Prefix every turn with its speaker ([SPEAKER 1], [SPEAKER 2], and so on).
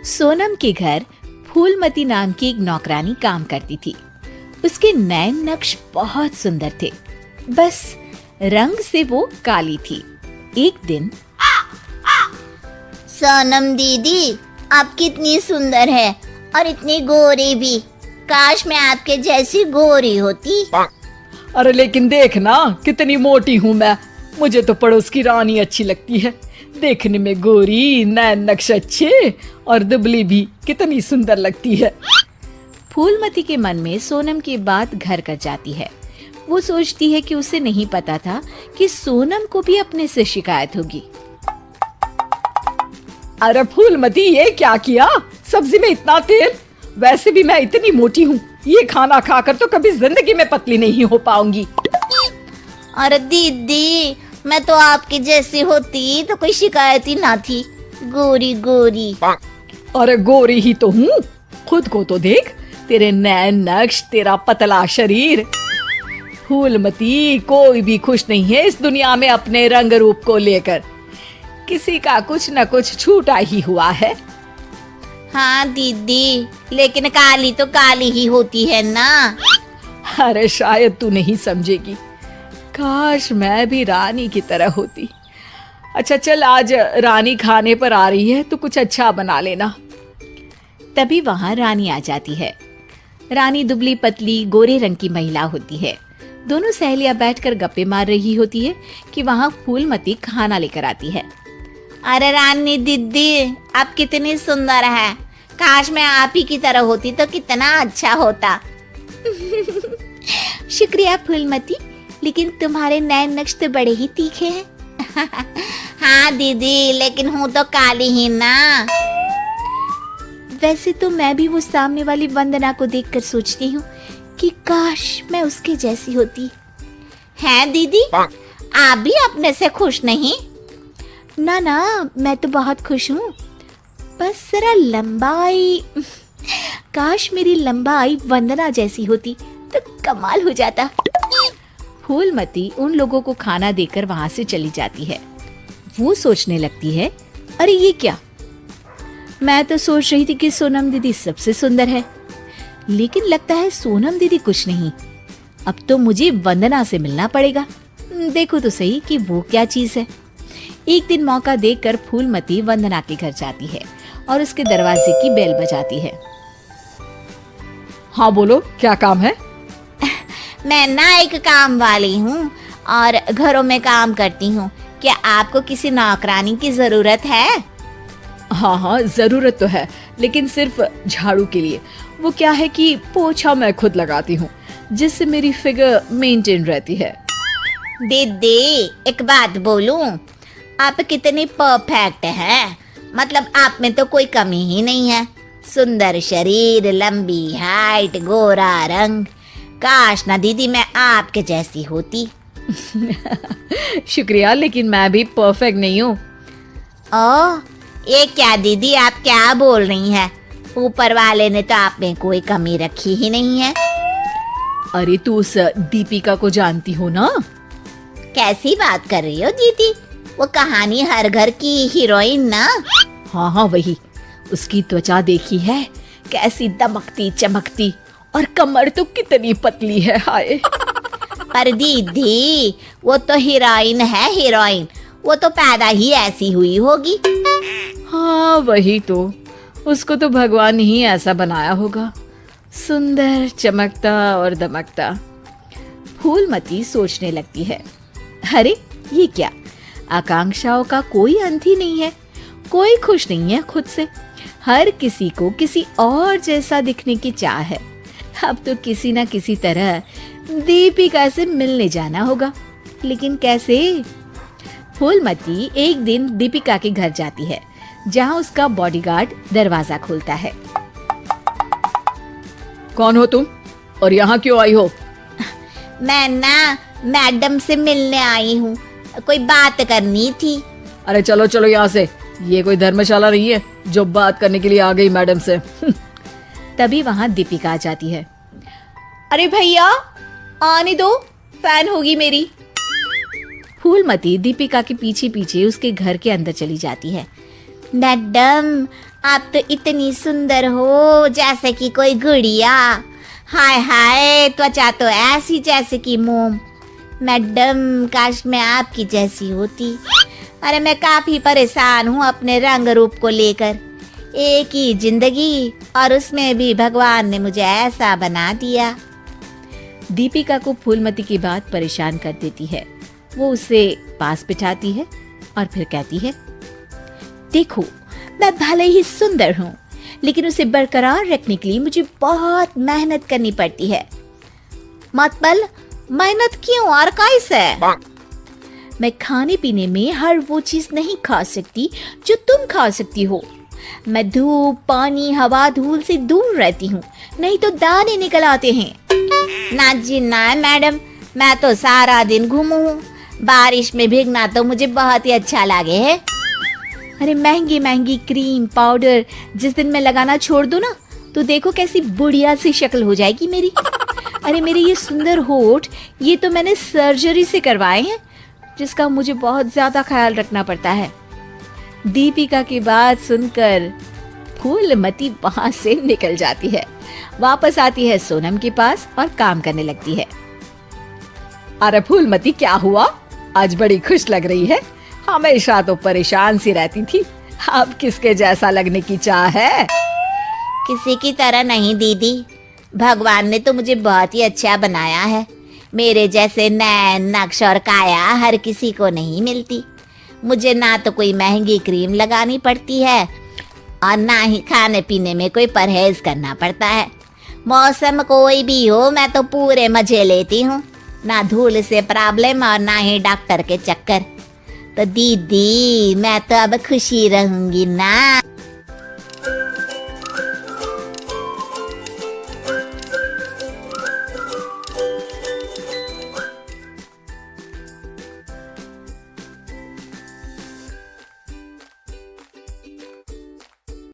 [SPEAKER 1] सोनम के घर फूलमती नाम की एक नौकरानी काम करती थी। उसके नैन नक्श बहुत सुंदर थे, बस रंग से वो काली थी। एक दिन,
[SPEAKER 2] सोनम दीदी, आप कितनी सुंदर है और इतनी गोरी भी। काश मैं आपके जैसी गोरी होती।
[SPEAKER 3] अरे लेकिन देख ना, कितनी मोटी हूँ मैं। मुझे तो पड़ोस की रानी अच्छी लगती है। देखने में गोरी, नैन नक्श अच्छे और दुबली भी कितनी सुंदर लगती है।
[SPEAKER 1] फूलमती के मन में सोनम की बात घर कर जाती है। वो सोचती है कि उसे नहीं पता था कि सोनम को भी अपने से शिकायत होगी।
[SPEAKER 3] अरे फूलमती, ये क्या किया? सब्जी में इतना तेल। वैसे भी मैं इतनी मोटी हूँ, ये खाना खाकर तो कभी जिंदगी में पतली नहीं हो पाऊंगी।
[SPEAKER 2] अरे दीदी, मैं तो आपकी जैसी होती तो कोई शिकायत ही ना थी। गोरी गोरी।
[SPEAKER 3] अरे गोरी ही तो हूँ, खुद को तो देख। तेरे नैन नक्श, तेरा पतला शरीर। फूलमती, कोई भी खुश नहीं है इस दुनिया में अपने रंग रूप को लेकर। किसी का कुछ न कुछ छूटा ही हुआ है।
[SPEAKER 2] हाँ दीदी, लेकिन काली तो काली ही होती है ना।
[SPEAKER 3] अरे शायद तू नहीं समझेगी। काश मैं भी रानी की तरह होती। अच्छा चल, आज रानी खाने पर आ रही है तो कुछ अच्छा बना लेना।
[SPEAKER 1] तभी वहां रानी आ जाती है। रानी दुबली पतली गोरे रंग की महिला होती है। दोनों सहेलियां बैठकर गप्पे मार रही होती है कि वहां फूलमती खाना लेकर आती है।
[SPEAKER 2] अरे रानी दीदी, आप कितनी सुंदर है। काश मैं आप ही की तरह होती तो कितना अच्छा होता।
[SPEAKER 1] शुक्रिया फूलमती, लेकिन तुम्हारे नैन नक्श तो बड़े ही तीखे हैं।
[SPEAKER 2] हाँ दीदी, लेकिन हूँ तो काली ही ना।
[SPEAKER 1] वैसे तो मैं भी वो सामने वाली वंदना को देखकर सोचती हूँ कि काश मैं उसके जैसी होती।
[SPEAKER 2] है दीदी, आप भी अपने से खुश नहीं?
[SPEAKER 1] ना ना, मैं तो बहुत खुश हूँ। बस जरा लंबाई, काश मेरी लंबाई वंदना जैसी होती तो कमाल हो जाता। फूलमती उन लोगों को खाना देकर वहां से चली जाती है। वो सोचने लगती है, अरे ये क्या, मैं तो सोच रही थी कि सोनम दीदी सबसे सुंदर है, लेकिन लगता है सोनम दीदी कुछ नहीं। अब तो मुझे वंदना से मिलना पड़ेगा। देखो तो सही कि वो क्या चीज है। एक दिन मौका देखकर फूलमती वंदना के घर जाती है और उसके दरवाजे की बेल बजाती है।
[SPEAKER 3] हाँ बोलो, क्या काम है?
[SPEAKER 2] मैं ना एक काम वाली हूँ और घरों में काम करती हूँ। क्या आपको किसी नौकरानी की जरूरत है?
[SPEAKER 3] हाँ हाँ, जरूरत तो है, लेकिन सिर्फ झाड़ू के लिए। वो क्या है कि पोछा मैं खुद लगाती हूँ, जिससे मेरी फिगर मेंटेन रहती है।
[SPEAKER 2] दीदी, एक बात बोलूं, आप कितनी परफेक्ट है। मतलब आप में तो कोई कमी ही नहीं है। सुंदर शरीर, लंबी हाइट, गोरा रंग। काश ना दीदी मैं आपके जैसी होती।
[SPEAKER 3] शुक्रिया, लेकिन मैं भी परफेक्ट नहीं हूँ।
[SPEAKER 2] ओह, ये क्या दीदी, आप क्या बोल रही हैं? ऊपर वाले ने तो आप में कोई कमी रखी ही नहीं है।
[SPEAKER 3] अरे तू उस दीपिका को जानती हो ना?
[SPEAKER 2] कैसी बात कर रही हो दीदी? वो कहानी हर घर की हीरोइन ना?
[SPEAKER 3] हाँ हाँ वही। उसकी त्वचा देखी है, कैसी दमकती चमकती, और कमर तो कितनी पतली है। हाय।
[SPEAKER 2] पर दीदी, वो तो हीरोइन है, हीरोइन। वो तो पैदा ही ऐसी हुई होगी।
[SPEAKER 3] हाँ वही तो, उसको तो भगवान ही ऐसा बनाया होगा, सुंदर, चमकता और दमकता।
[SPEAKER 1] फूलमती सोचने लगती है, अरे ये क्या, आकांक्षाओं का कोई अंत ही नहीं है। कोई खुश नहीं है खुद से। हर किसी को किसी और जैसा दिखने की चाह है। अब तो किसी ना किसी तरह दीपिका से मिलने जाना होगा, लेकिन कैसे? फूलमती एक दिन दीपिका के घर जाती है, जहां उसका बॉडीगार्ड दरवाजा खोलता है।
[SPEAKER 3] कौन हो तुम और यहाँ क्यों आई हो?
[SPEAKER 2] मैं ना मैडम से मिलने आई हूँ, कोई बात करनी थी।
[SPEAKER 3] अरे चलो चलो यहाँ से, ये कोई धर्मशाला नहीं है जो बात करने के लिए आ गई मैडम से।
[SPEAKER 1] तभी वहां दीपिका आ जाती है। अरे भैया आने दो, फैन होगी मेरी। फूलमती दीपिका के पीछे पीछे उसके घर के अंदर चली जाती है।
[SPEAKER 2] मैडम, आप तो इतनी सुंदर हो जैसे कि कोई गुड़िया। हाय हाय, त्वचा तो ऐसी जैसे कि मोम। मैडम, काश मैं आपकी जैसी होती। अरे मैं काफी परेशान हूँ अपने रंग रूप को लेकर। एक ही जिंदगी और उसमें भी भगवान ने मुझे ऐसा बना दिया।
[SPEAKER 3] दीपिका को फूलमती की बात परेशान कर देती है। वो उसे पास बिठाती है और फिर कहती है,
[SPEAKER 1] देखो, मैं भले ही सुंदर हूँ, लेकिन उसे बरकरार रखने के लिए मुझे बहुत मेहनत करनी पड़ती है।
[SPEAKER 2] मतलब मेहनत क्यों और कैसे?
[SPEAKER 1] मैं खाने पीने में हर वो चीज नहीं खा सकती जो तुम खा सकती हो। मैं धूप, पानी, हवा, धूल से दूर रहती हूँ, नहीं तो दाने निकल आते हैं।
[SPEAKER 2] ना जी ना मैडम, मैं तो सारा दिन घूमू हूँ। बारिश में भीगना तो मुझे बहुत ही अच्छा लगे है।
[SPEAKER 1] अरे महंगी महंगी क्रीम, पाउडर जिस दिन मैं लगाना छोड़ दूँ ना, तो देखो कैसी बुढ़िया सी शक्ल हो जाएगी मेरी। अरे मेरे ये सुंदर होठ, ये तो मैंने सर्जरी से करवाए हैं, जिसका मुझे बहुत ज्यादा ख्याल रखना पड़ता है।
[SPEAKER 3] दीपिका की बात सुनकर फूलमती वहां से निकल जाती है। वापस आती है सोनम के पास और काम करने लगती है। अरे फूलमती, क्या हुआ? आज बड़ी खुश लग रही है। हमेशा तो परेशान सी रहती थी, अब किसके जैसा लगने की चाह है?
[SPEAKER 2] किसी की तरह नहीं दीदी, भगवान ने तो मुझे बहुत ही अच्छा बनाया है। मेरे जैसे नैन, नक्श और काया हर किसी को नहीं मिलती। मुझे ना तो कोई महंगी क्रीम लगानी पड़ती है और ना ही खाने पीने में कोई परहेज करना पड़ता है। मौसम कोई भी हो, मैं तो पूरे मजे लेती हूँ। ना धूल से प्रॉब्लम और ना ही डॉक्टर के चक्कर। तो दीदी, मैं तो अब खुशी रहूंगी ना।